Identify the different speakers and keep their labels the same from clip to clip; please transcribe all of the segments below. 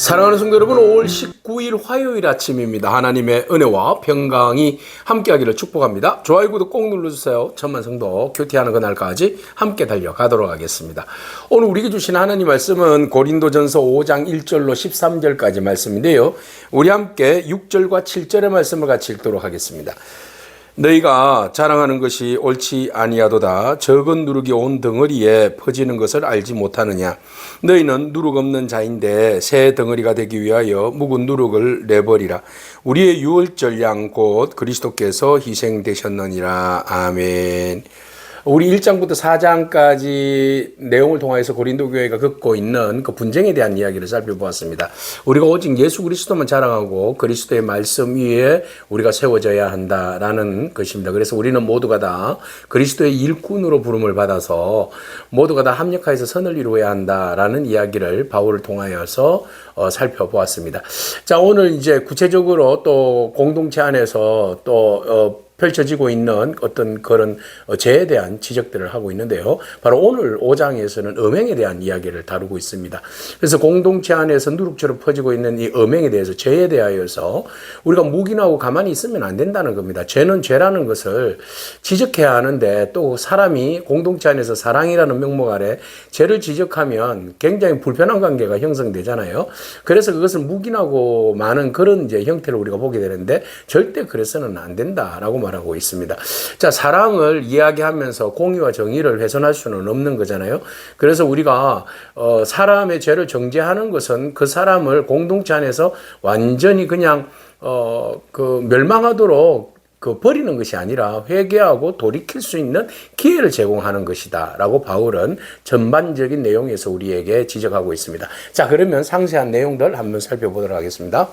Speaker 1: 사랑하는 성도 여러분, 5월 19일 화요일 아침입니다. 하나님의 은혜와 평강이 함께하기를 축복합니다. 좋아요, 구독 꼭 눌러주세요. 천만 성도 큐티하는 그날까지 함께 달려가도록 하겠습니다. 오늘 우리에게 주신 하나님 말씀은 고린도전서 5장 1절로 13절까지 말씀인데요. 우리 함께 6절과 7절의 말씀을 같이 읽도록 하겠습니다. 너희가 자랑하는 것이 옳지 아니하도다. 적은 누룩이 온 덩어리에 퍼지는 것을 알지 못하느냐. 너희는 누룩 없는 자인데 새 덩어리가 되기 위하여 묵은 누룩을 내버리라. 우리의 유월절 양 곧 그리스도께서 희생되셨느니라. 아멘. 우리 1장부터 4장까지 내용을 통해서 고린도 교회가 겪고 있는 그 분쟁에 대한 이야기를 살펴보았습니다. 우리가 오직 예수 그리스도만 자랑하고 그리스도의 말씀 위에 우리가 세워져야 한다라는 것입니다. 그래서 우리는 모두가 다 그리스도의 일꾼으로 부름을 받아서 모두가 다 합력하여서 선을 이루어야 한다라는 이야기를 바울을 통하여서 살펴보았습니다. 자, 오늘 이제 구체적으로 또 공동체 안에서 또 펼쳐지고 있는 어떤 그런 죄에 대한 지적들을 하고 있는데요. 바로 오늘 5장에서는 음행에 대한 이야기를 다루고 있습니다. 그래서 공동체 안에서 누룩처럼 퍼지고 있는 이 음행에 대해서, 죄에 대하여서 우리가 묵인하고 가만히 있으면 안 된다는 겁니다. 죄는 죄라는 것을 지적해야 하는데, 또 사람이 공동체 안에서 사랑이라는 명목 아래 죄를 지적하면 굉장히 불편한 관계가 형성되잖아요. 그래서 그것을 묵인하고 많은 그런 이제 형태를 우리가 보게 되는데, 절대 그래서는 안 된다라고 말하고 있습니다. 자, 사랑을 이야기하면서 공의와 정의를 훼손할 수는 없는 거잖아요. 그래서 우리가 사람의 죄를 정죄하는 것은 그 사람을 공동체 안에서 완전히 그냥 멸망하도록 버리는 것이 아니라 회개하고 돌이킬 수 있는 기회를 제공하는 것이다 라고 바울은 전반적인 내용에서 우리에게 지적하고 있습니다. 자, 그러면 상세한 내용들 한번 살펴보도록 하겠습니다.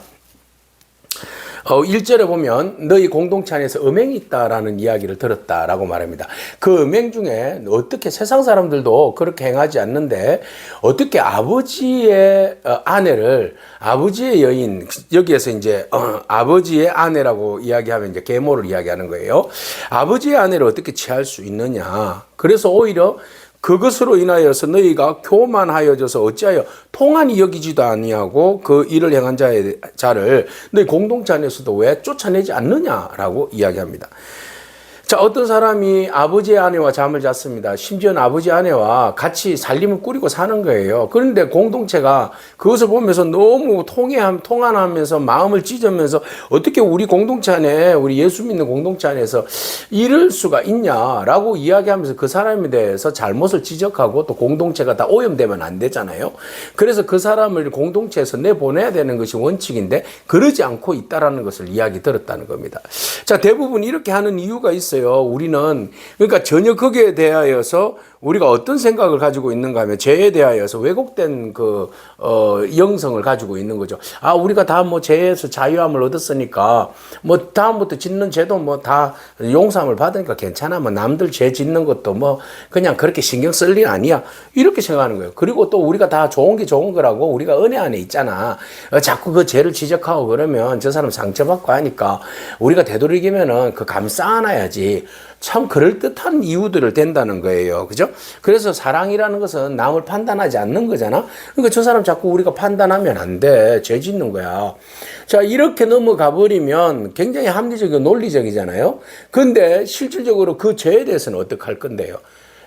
Speaker 1: 1절에 보면 너희 공동체 안에서 음행이 있다라는 이야기를 들었다라고 말합니다. 그 음행 중에 어떻게 세상 사람들도 그렇게 행하지 않는데 어떻게 아버지의 아내를, 아버지의 여인, 여기에서 이제 아버지의 아내라고 이야기하면 이제 계모를 이야기하는 거예요. 아버지의 아내를 어떻게 취할 수 있느냐. 그래서 오히려 그것으로 인하여서 너희가 교만하여져서 어찌하여 통한이 여기지도 아니하고 그 일을 행한 자를 너희 공동체 안에서도 왜 쫓아내지 않느냐라고 이야기합니다. 자, 어떤 사람이 아버지의 아내와 잠을 잤습니다. 심지어는 아버지 아내와 같이 살림을 꾸리고 사는 거예요. 그런데 공동체가 그것을 보면서 너무 통한하면서 마음을 찢으면서 어떻게 우리 공동체 안에, 우리 예수 믿는 공동체 안에서 이럴 수가 있냐라고 이야기하면서 그 사람에 대해서 잘못을 지적하고 또 공동체가 다 오염되면 안 되잖아요. 그래서 그 사람을 공동체에서 내보내야 되는 것이 원칙인데 그러지 않고 있다라는 것을 이야기 들었다는 겁니다. 자, 대부분 이렇게 하는 이유가 있어요. 우리는 그러니까 전혀 거기에 대하여서 우리가 어떤 생각을 가지고 있는가 하면 죄에 대하여서 왜곡된 영성을 가지고 있는 거죠. 아, 우리가 다 뭐 죄에서 자유함을 얻었으니까 뭐 다음부터 짓는 죄도 뭐 다 용서함을 받으니까 괜찮아. 뭐 남들 죄 짓는 것도 뭐 그냥 그렇게 신경 쓸 일 아니야. 이렇게 생각하는 거예요. 그리고 또 우리가 다 좋은 게 좋은 거라고 우리가 은혜 안에 있잖아. 자꾸 그 죄를 지적하고 그러면 저 사람 상처받고 하니까 우리가 되도록이면은 그 감싸 안아야지. 참 그럴듯한 이유들을 댄다는 거예요. 그죠? 그래서 사랑이라는 것은 남을 판단하지 않는 거잖아. 그러니까 저 사람 자꾸 우리가 판단하면 안 돼. 죄 짓는 거야. 자, 이렇게 넘어가 버리면 굉장히 합리적이고 논리적이잖아요. 근데 실질적으로 그 죄에 대해서는 어떻게 할 건데요?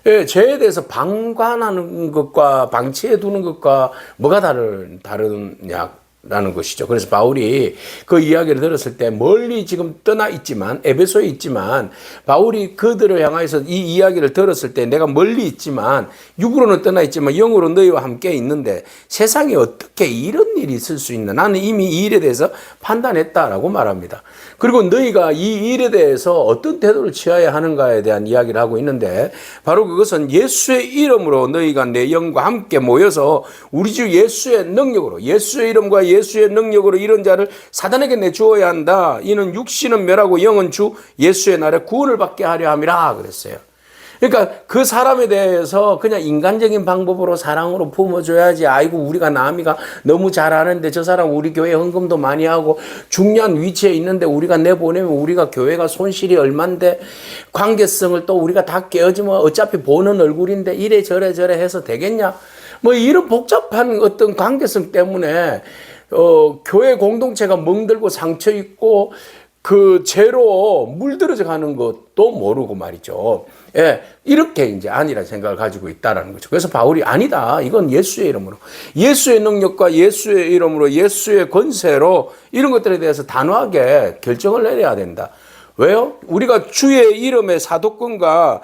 Speaker 1: 예, 죄에 대해서 방관하는 것과 방치해 두는 것과 뭐가 다르냐? 라는 것이죠. 그래서 바울이 그 이야기를 들었을 때 멀리 지금 떠나 있지만, 에베소에 있지만, 바울이 그들을 향해서 이 이야기를 들었을 때 내가 멀리 있지만, 육으로는 떠나 있지만 영으로 너희와 함께 있는데 세상에 어떻게 이런 일이 있을 수 있나? 나는 이미 이 일에 대해서 판단했다라고 말합니다. 그리고 너희가 이 일에 대해서 어떤 태도를 취해야 하는가에 대한 이야기를 하고 있는데, 바로 그것은 예수의 이름으로 너희가 내 영과 함께 모여서 우리 주 예수의 능력으로, 예수의 이름과 예수의 능력으로 이런 자를 사단에게 내주어야 한다. 이는 육신은 멸하고 영은 주 예수의 날에 구원을 받게 하려 함이라 그랬어요. 그러니까 그 사람에 대해서 그냥 인간적인 방법으로 사랑으로 품어줘야지. 아이고, 우리가 남이가 너무 잘하는데 저 사람 우리 교회 헌금도 많이 하고 중요한 위치에 있는데 우리가 내보내면 우리가 교회가 손실이 얼만데 관계성을 또 우리가 다 깨어지면 어차피 보는 얼굴인데 이래저래 해서 되겠냐? 뭐 이런 복잡한 어떤 관계성 때문에 교회 공동체가 멍들고 상처 있고 그 죄로 물들어져 가는 것도 모르고 말이죠. 예, 이렇게 이제 아니라 생각을 가지고 있다라는 거죠. 그래서 바울이 아니다. 이건 예수의 이름으로, 예수의 능력과 예수의 이름으로, 예수의 권세로 이런 것들에 대해서 단호하게 결정을 내려야 된다. 왜요? 우리가 주의 이름의 사도권과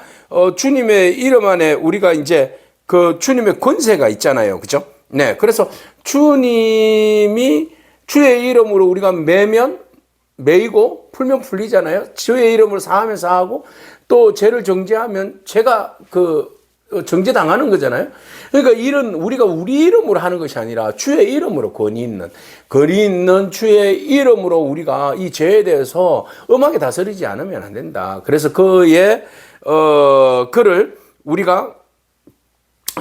Speaker 1: 주님의 이름 안에 우리가 이제 그 주님의 권세가 있잖아요. 그죠? 네. 그래서 주님이 주의 이름으로 우리가 매이고 풀면 풀리잖아요. 주의 이름으로 사하면 사하고 또 죄를 정죄하면 죄가 정죄당하는 거잖아요. 그러니까 우리가 우리 이름으로 하는 것이 아니라 주의 이름으로 권위 있는 주의 이름으로 우리가 이 죄에 대해서 엄하게 다스리지 않으면 안 된다. 그래서 그의 그를 우리가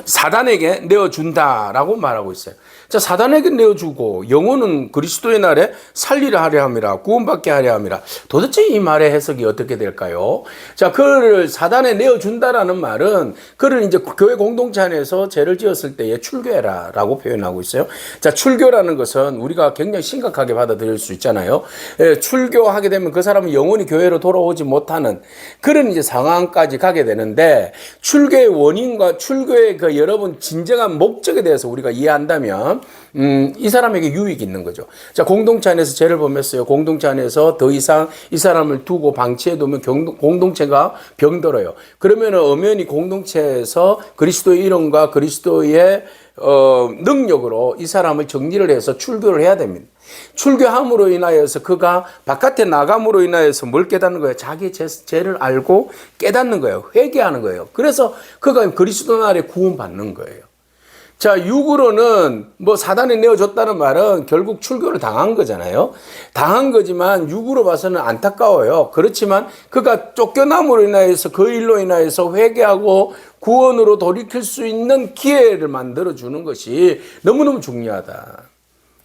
Speaker 1: 사단에게 내어준다라고 말하고 있어요. 자, 사단에게 내어주고 영혼은 그리스도의 날에 살리려 하려 함이라, 구원받게 하려 함이라. 도대체 이 말의 해석이 어떻게 될까요? 자, 그를 사단에 내어준다라는 말은 그를 이제 교회 공동체 안에서 죄를 지었을 때에 출교해라라고 표현하고 있어요. 자, 출교라는 것은 우리가 굉장히 심각하게 받아들일 수 있잖아요. 예, 출교하게 되면 그 사람은 영원히 교회로 돌아오지 못하는 그런 이제 상황까지 가게 되는데, 출교의 원인과 출교의 그 여러분 진정한 목적에 대해서 우리가 이해한다면 이 사람에게 유익이 있는 거죠. 자, 공동체 안에서 죄를 범했어요. 공동체 안에서 더 이상 이 사람을 두고 방치해 두면 공동체가 병들어요. 그러면 엄연히 공동체에서 그리스도의 이름과 그리스도의 능력으로 이 사람을 정리를 해서 출교를 해야 됩니다. 출교함으로 인하여서 그가 바깥에 나감으로 인하여서 뭘 깨닫는 거예요? 자기 죄를 알고 깨닫는 거예요. 회개하는 거예요. 그래서 그가 그리스도 나라에 구원받는 거예요. 자, 육으로는 뭐 사단에 내어줬다는 말은 결국 출교를 당한 거잖아요. 당한 거지만 육으로 봐서는 안타까워요. 그렇지만 그가 쫓겨남으로 인하여서 그 일로 인하여서 회개하고 구원으로 돌이킬 수 있는 기회를 만들어주는 것이 너무너무 중요하다.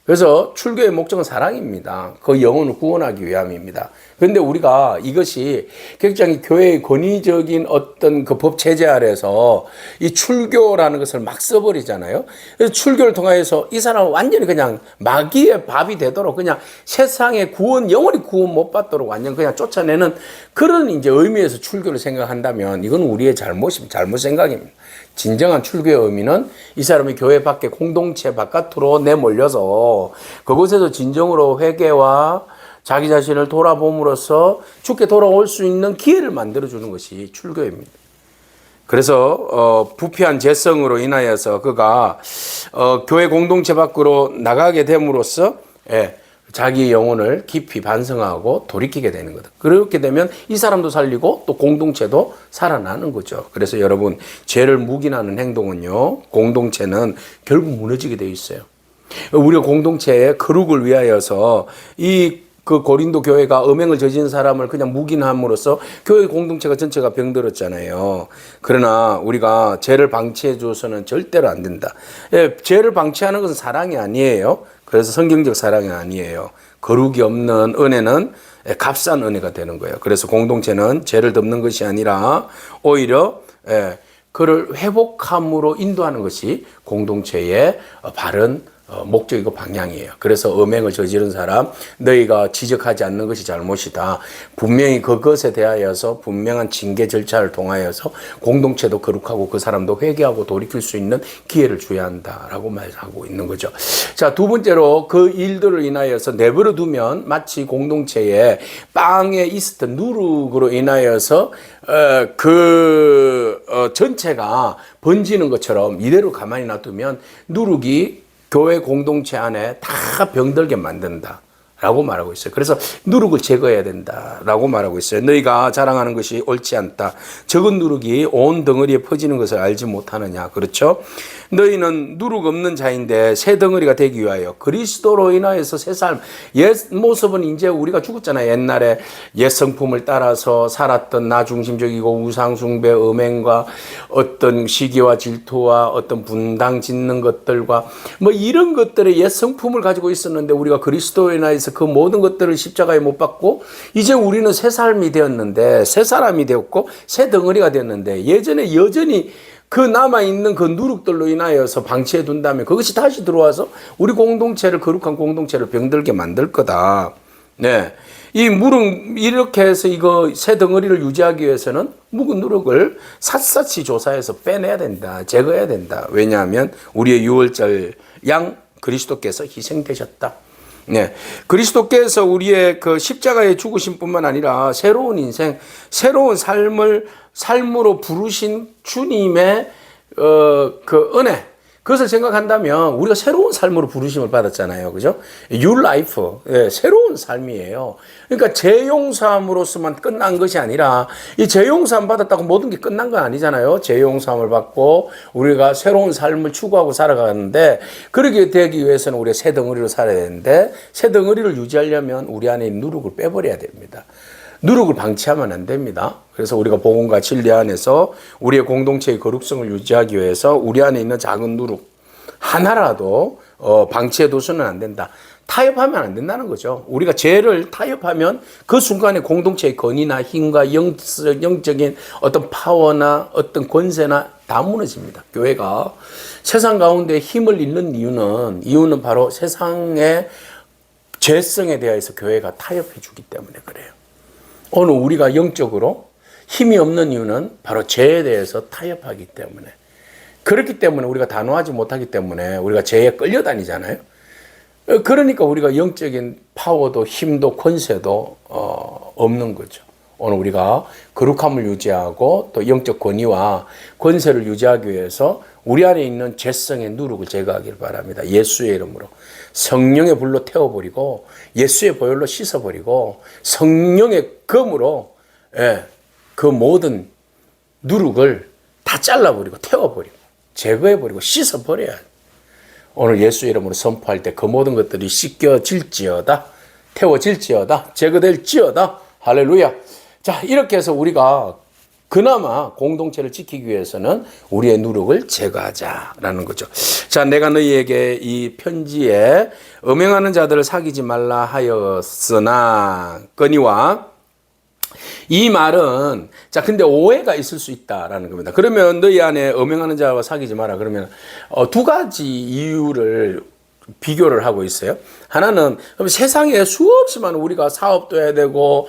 Speaker 1: 그래서 출교의 목적은 사랑입니다. 그 영혼을 구원하기 위함입니다. 그런데 우리가 이것이 굉장히 교회의 권위적인 어떤 그 법 체제 아래서 이 출교라는 것을 막 써버리잖아요. 그래서 출교를 통해서 이 사람은 완전히 그냥 마귀의 밥이 되도록 그냥 세상의 구원, 영원히 구원 못 받도록 완전 그냥 쫓아내는 그런 이제 의미에서 출교를 생각한다면 이건 우리의 잘못 생각입니다. 진정한 출교의 의미는 이 사람이 교회 밖에 공동체 바깥으로 내몰려서 그곳에서 진정으로 회개와 자기 자신을 돌아봄으로써 죽게 돌아올 수 있는 기회를 만들어주는 것이 출교입니다. 그래서 부패한 죄성으로 인하여서 그가 교회 공동체 밖으로 나가게 됨으로써 자기 영혼을 깊이 반성하고 돌이키게 되는 거다. 그렇게 되면 이 사람도 살리고 또 공동체도 살아나는 거죠. 그래서 여러분, 죄를 묵인하는 행동은요, 공동체는 결국 무너지게 되어 있어요. 우리가 공동체의 거룩을 위하여서 그 고린도 교회가 음행을 저지른 사람을 그냥 묵인함으로써 교회 공동체가 전체가 병들었잖아요. 그러나 우리가 죄를 방치해 줘서는 절대로 안 된다. 죄를 방치하는 것은 사랑이 아니에요. 그래서 성경적 사랑이 아니에요. 거룩이 없는 은혜는 값싼 은혜가 되는 거예요. 그래서 공동체는 죄를 덮는 것이 아니라 오히려 그를 회복함으로 인도하는 것이 공동체의 바른 목적이고 방향이에요. 그래서 음행을 저지른 사람, 너희가 지적하지 않는 것이 잘못이다. 분명히 그것에 대하여서 분명한 징계 절차를 통하여서 공동체도 거룩하고 그 사람도 회개하고 돌이킬 수 있는 기회를 줘야 한다라고 말하고 있는 거죠. 자, 두 번째로 그 일들을 인하여서 내버려 두면 마치 공동체에 빵에 있었던 누룩으로 인하여서 전체가 번지는 것처럼 이대로 가만히 놔두면 누룩이 교회 공동체 안에 다 병들게 만든다 라고 말하고 있어요. 그래서 누룩을 제거해야 된다라고 말하고 있어요. 너희가 자랑하는 것이 옳지 않다. 적은 누룩이 온 덩어리에 퍼지는 것을 알지 못하느냐. 그렇죠? 너희는 누룩 없는 자인데 새 덩어리가 되기 위하여 그리스도로 인하여서 새 삶. 옛 모습은 이제 우리가 죽었잖아요. 옛날에 옛 성품을 따라서 살았던 나 중심적이고 우상 숭배, 음행과 어떤 시기와 질투와 어떤 분당 짓는 것들과 뭐 이런 것들의 옛 성품을 가지고 있었는데 우리가 그리스도로 인하여서 그 모든 것들을 십자가에 못 박고 이제 우리는 새 삶이 되었는데 새 사람이 되었고 새 덩어리가 되었는데 예전에 여전히 그 남아있는 그 누룩들로 인하여서 방치해 둔다면 그것이 다시 들어와서 우리 공동체를, 거룩한 공동체를 병들게 만들 거다. 네. 이 무릎, 이렇게 해서 이거 새 덩어리를 유지하기 위해서는 묵은 누룩을 샅샅이 조사해서 빼내야 된다. 제거해야 된다. 왜냐하면 우리의 유월절 양 그리스도께서 희생되셨다. 네. 그리스도께서 우리의 그 십자가의 죽으심뿐만 아니라 새로운 인생, 새로운 삶으로 부르신 주님의 그 은혜, 그것을 생각한다면 우리가 새로운 삶으로 부르심을 받았잖아요. 그죠? Your life. 예, 새로운 삶이에요. 그러니까 재용서함으로서만 끝난 것이 아니라 이 재용서함 받았다고 모든 게 끝난 건 아니잖아요. 재용서함을 받고 우리가 새로운 삶을 추구하고 살아가는데 그렇게 되기 위해서는 우리가 새 덩어리로 살아야 되는데 새 덩어리를 유지하려면 우리 안에 있는 누룩을 빼버려야 됩니다. 누룩을 방치하면 안 됩니다. 그래서 우리가 복음과 진리 안에서 우리의 공동체의 거룩성을 유지하기 위해서 우리 안에 있는 작은 누룩 하나라도 방치해 둬서는 안 된다. 타협하면 안 된다는 거죠. 우리가 죄를 타협하면 그 순간에 공동체의 권위나 힘과 영적인 어떤 파워나 어떤 권세나 다 무너집니다. 교회가 세상 가운데 힘을 잃는 이유는 바로 세상의 죄성에 대해서 교회가 타협해 주기 때문에 그래요. 오늘 우리가 영적으로 힘이 없는 이유는 바로 죄에 대해서 타협하기 때문에, 그렇기 때문에 우리가 단호하지 못하기 때문에 우리가 죄에 끌려다니잖아요. 그러니까 우리가 영적인 파워도 힘도 권세도 없는 거죠. 오늘 우리가 거룩함을 유지하고 또 영적 권위와 권세를 유지하기 위해서 우리 안에 있는 죄성의 누룩을 제거하길 바랍니다. 예수의 이름으로 성령의 불로 태워버리고 예수의 보혈로 씻어버리고 성령의 검으로 그 모든 누룩을 다 잘라버리고 태워버리고 제거해버리고 씻어버려야 해요. 오늘 예수 이름으로 선포할 때 그 모든 것들이 씻겨질지어다, 태워질지어다, 제거될지어다. 할렐루야. 자, 이렇게 해서 우리가 그나마 공동체를 지키기 위해서는 우리의 누룩을 제거하자라는 거죠. 자, 내가 너희에게 이 편지에 음행하는 자들을 사귀지 말라 하였으나 거니와, 이 말은, 자, 근데 오해가 있을 수 있다라는 겁니다. 그러면 너희 안에 음행하는 자와 사귀지 마라. 그러면 두 가지 이유를 비교를 하고 있어요. 하나는 그럼 세상에 수없이 많은 우리가 사업도 해야 되고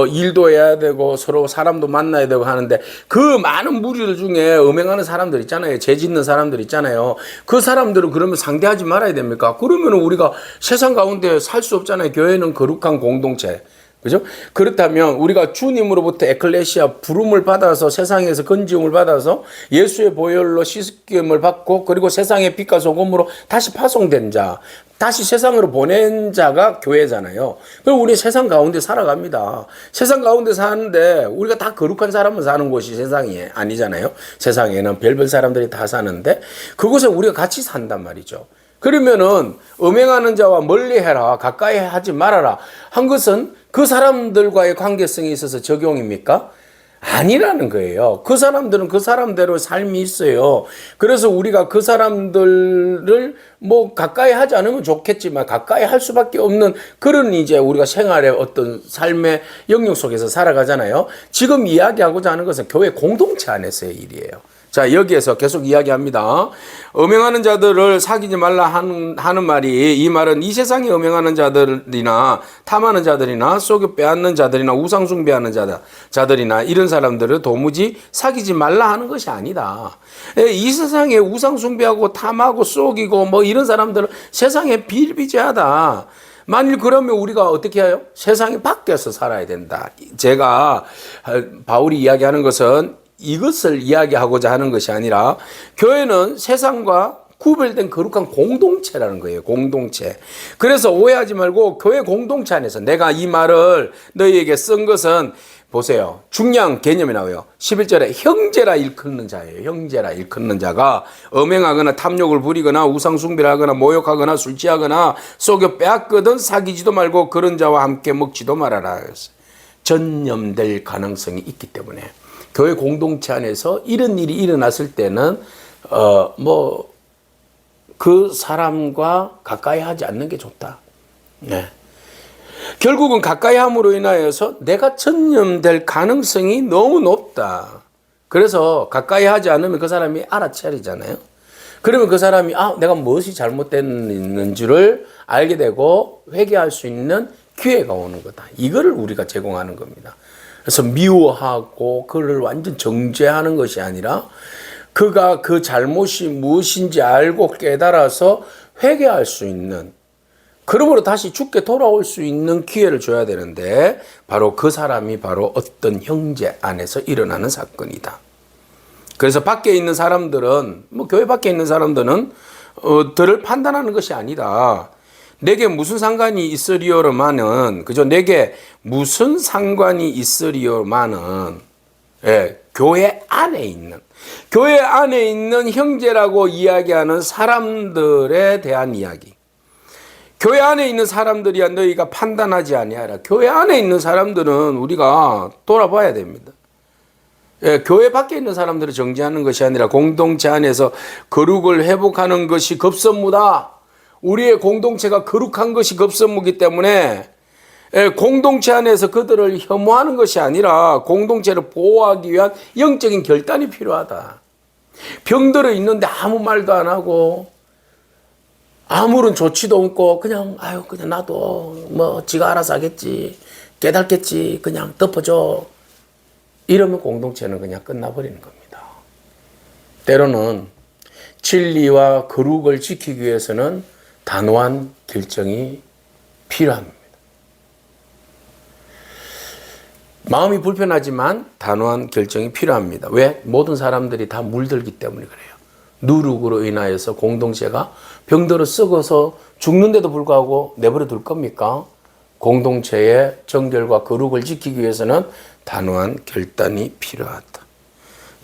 Speaker 1: 일도 해야 되고 서로 사람도 만나야 되고 하는데 그 많은 무리들 중에 음행하는 사람들 있잖아요. 죄 짓는 사람들 있잖아요. 그 사람들은 그러면 상대하지 말아야 됩니까? 그러면 우리가 세상 가운데 살 수 없잖아요. 교회는 거룩한 공동체. 그죠? 그렇다면 우리가 주님으로부터 에클레시아 부름을 받아서 세상에서 건지움을 받아서 예수의 보혈로 씻김을 받고 그리고 세상의 빛과 소금으로 다시 파송된 자, 다시 세상으로 보낸 자가 교회잖아요. 그럼 우리 세상 가운데 살아갑니다. 세상 가운데 사는데 우리가 다 거룩한 사람은 사는 곳이 세상이 아니잖아요. 세상에는 별별 사람들이 다 사는데 그곳에 우리가 같이 산단 말이죠. 그러면은 음행하는 자와 멀리해라, 가까이 하지 말아라 한 것은 그 사람들과의 관계성에 있어서 적용입니까? 아니라는 거예요. 그 사람들은 그 사람대로 삶이 있어요. 그래서 우리가 그 사람들을 뭐 가까이 하지 않으면 좋겠지만 가까이 할 수밖에 없는 그런 이제 우리가 생활의 어떤 삶의 영역 속에서 살아가잖아요. 지금 이야기하고자 하는 것은 교회 공동체 안에서의 일이에요. 자, 여기에서 계속 이야기합니다. 음행하는 자들을 사귀지 말라 하는 말이, 이 말은 이 세상에 음행하는 자들이나 탐하는 자들이나 쏘겨 빼앗는 자들이나 우상숭배하는 자들이나 이런 사람들을 도무지 사귀지 말라 하는 것이 아니다. 이 세상에 우상숭배하고 탐하고 쏘기고 뭐 이런 사람들은 세상에 비일비재하다. 만일 그러면 우리가 어떻게 해요? 세상에 밖에서 살아야 된다. 제가 바울이 이야기하는 것은 이것을 이야기하고자 하는 것이 아니라 교회는 세상과 구별된 거룩한 공동체라는 거예요. 공동체. 그래서 오해하지 말고 교회 공동체 안에서 내가 이 말을 너희에게 쓴 것은 보세요. 중요한 개념이 나와요. 11절에 형제라 일컫는 자예요. 형제라 일컫는 자가 음행하거나 탐욕을 부리거나 우상숭배를 하거나 모욕하거나 술 취하거나 쏘겨 빼앗거든 사귀지도 말고 그런 자와 함께 먹지도 말아라. 전염될 가능성이 있기 때문에 교회 공동체 안에서 이런 일이 일어났을 때는 그 사람과 가까이 하지 않는 게 좋다. 네. 결국은 가까이 함으로 인하여서 내가 전염될 가능성이 너무 높다. 그래서 가까이 하지 않으면 그 사람이 알아차리잖아요. 그러면 그 사람이 내가 무엇이 잘못됐는지를 알게 되고 회개할 수 있는 기회가 오는 거다. 이거를 우리가 제공하는 겁니다. 그래서 미워하고 그를 완전 정죄하는 것이 아니라 그가 그 잘못이 무엇인지 알고 깨달아서 회개할 수 있는, 그러므로 다시 죽게 돌아올 수 있는 기회를 줘야 되는데 바로 그 사람이 바로 어떤 형제 안에서 일어나는 사건이다. 그래서 밖에 있는 사람들은, 교회 밖에 있는 사람들은 들을 판단하는 것이 아니다. 내게 무슨 상관이 있으리요로마는, 그죠? 내게 무슨 상관이 있으리요마는, 교회 안에 있는 형제라고 이야기하는 사람들에 대한 이야기. 교회 안에 있는 사람들이야 너희가 판단하지 아니하라. 교회 안에 있는 사람들은 우리가 돌아봐야 됩니다. 교회 밖에 있는 사람들을 정죄하는 것이 아니라 공동체 안에서 거룩을 회복하는 것이 급선무다. 우리의 공동체가 거룩한 것이 급선무기 때문에 공동체 안에서 그들을 혐오하는 것이 아니라 공동체를 보호하기 위한 영적인 결단이 필요하다. 병들어 있는데 아무 말도 안 하고 아무런 조치도 없고 그냥 나도 지가 알아서 하겠지, 깨닫겠지, 그냥 덮어줘. 이러면 공동체는 그냥 끝나버리는 겁니다. 때로는 진리와 거룩을 지키기 위해서는 단호한 결정이 필요합니다. 마음이 불편하지만 단호한 결정이 필요합니다. 왜? 모든 사람들이 다 물들기 때문에 그래요. 누룩으로 인하여서 공동체가 병들어 썩어서 죽는데도 불구하고 내버려 둘 겁니까? 공동체의 정결과 거룩을 지키기 위해서는 단호한 결단이 필요하다.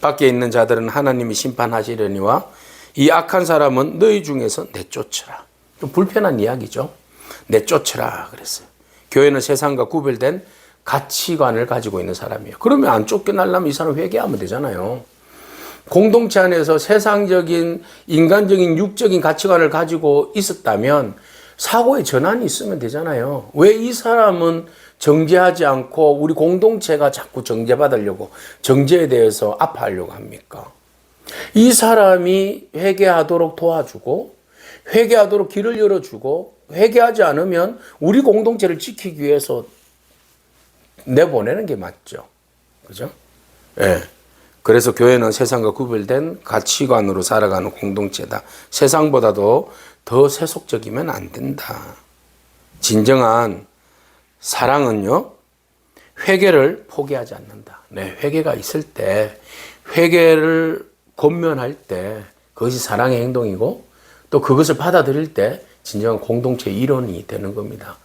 Speaker 1: 밖에 있는 자들은 하나님이 심판하시려니와 이 악한 사람은 너희 중에서 내쫓으라. 좀 불편한 이야기죠. 내쫓으라 그랬어요. 교회는 세상과 구별된 가치관을 가지고 있는 사람이에요. 그러면 안 쫓겨나려면 이 사람 회개하면 되잖아요. 공동체 안에서 세상적인, 인간적인, 육적인 가치관을 가지고 있었다면 사고의 전환이 있으면 되잖아요. 왜 이 사람은 정죄하지 않고 우리 공동체가 자꾸 정죄받으려고, 정죄에 대해서 아파하려고 합니까? 이 사람이 회개하도록 도와주고 회개하도록 길을 열어주고 회개하지 않으면 우리 공동체를 지키기 위해서 내보내는 게 맞죠. 그죠? 그래서 교회는 세상과 구별된 가치관으로 살아가는 공동체다. 세상보다도 더 세속적이면 안 된다. 진정한 사랑은요, 회개를 포기하지 않는다. 회개가 있을 때, 회개를 권면할 때 그것이 사랑의 행동이고 또 그것을 받아들일 때 진정한 공동체의 일원이 되는 겁니다.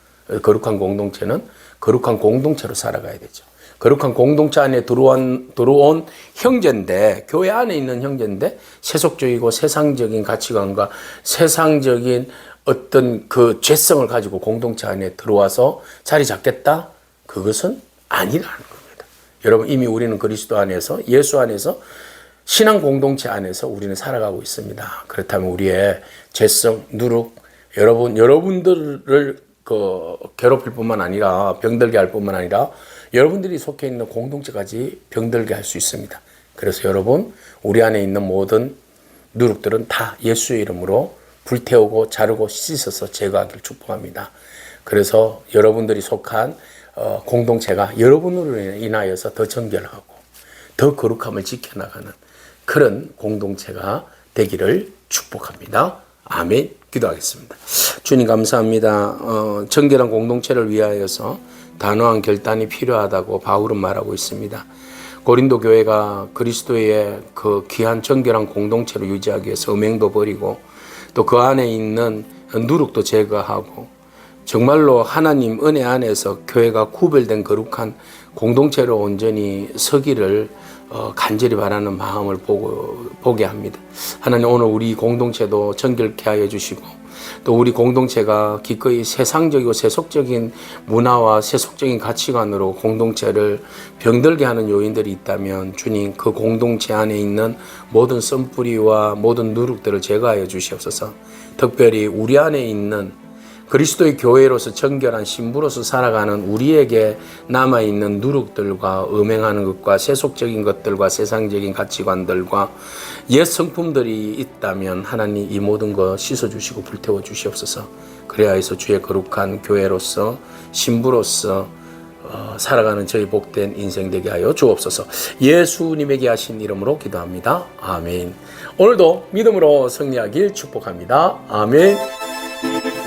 Speaker 1: 거룩한 공동체는 거룩한 공동체로 살아가야 되죠. 거룩한 공동체 안에 들어온 형제인데, 교회 안에 있는 형제인데 세속적이고 세상적인 가치관과 세상적인 어떤 그 죄성을 가지고 공동체 안에 들어와서 자리 잡겠다? 그것은 아니라는 겁니다. 여러분, 이미 우리는 그리스도 안에서, 예수 안에서, 신앙 공동체 안에서 우리는 살아가고 있습니다. 그렇다면 우리의 죄성, 누룩, 여러분들을 괴롭힐 뿐만 아니라, 병들게 할 뿐만 아니라 여러분들이 속해 있는 공동체까지 병들게 할 수 있습니다. 그래서 여러분, 우리 안에 있는 모든 누룩들은 다 예수의 이름으로 불태우고 자르고 씻어서 제거하기를 축복합니다. 그래서 여러분들이 속한 공동체가 여러분으로 인하여서 더 정결하고 더 거룩함을 지켜나가는 그런 공동체가 되기를 축복합니다. 아멘. 기도하겠습니다. 주님 감사합니다. 정결한 공동체를 위하여서 단호한 결단이 필요하다고 바울은 말하고 있습니다. 고린도 교회가 그리스도의 그 귀한 정결한 공동체를 유지하기 위해서 음행도 버리고 또 그 안에 있는 누룩도 제거하고 정말로 하나님 은혜 안에서 교회가 구별된 거룩한 공동체로 온전히 서기를 간절히 바라는 마음을 보게 합니다. 하나님, 오늘 우리 공동체도 정결케 하여 주시고 또 우리 공동체가 기꺼이 세상적이고 세속적인 문화와 세속적인 가치관으로 공동체를 병들게 하는 요인들이 있다면 주님, 그 공동체 안에 있는 모든 썬뿌리와 모든 누룩들을 제거하여 주시옵소서. 특별히 우리 안에 있는 그리스도의 교회로서 정결한 신부로서 살아가는 우리에게 남아있는 누룩들과 음행하는 것과 세속적인 것들과 세상적인 가치관들과 옛 성품들이 있다면 하나님 이 모든 거 씻어주시고 불태워 주시옵소서. 그래야 해서 주의 거룩한 교회로서 신부로서 살아가는 저희 복된 인생 되게 하여 주옵소서. 예수님에게 하신 이름으로 기도합니다. 아멘. 오늘도 믿음으로 승리하길 축복합니다. 아멘.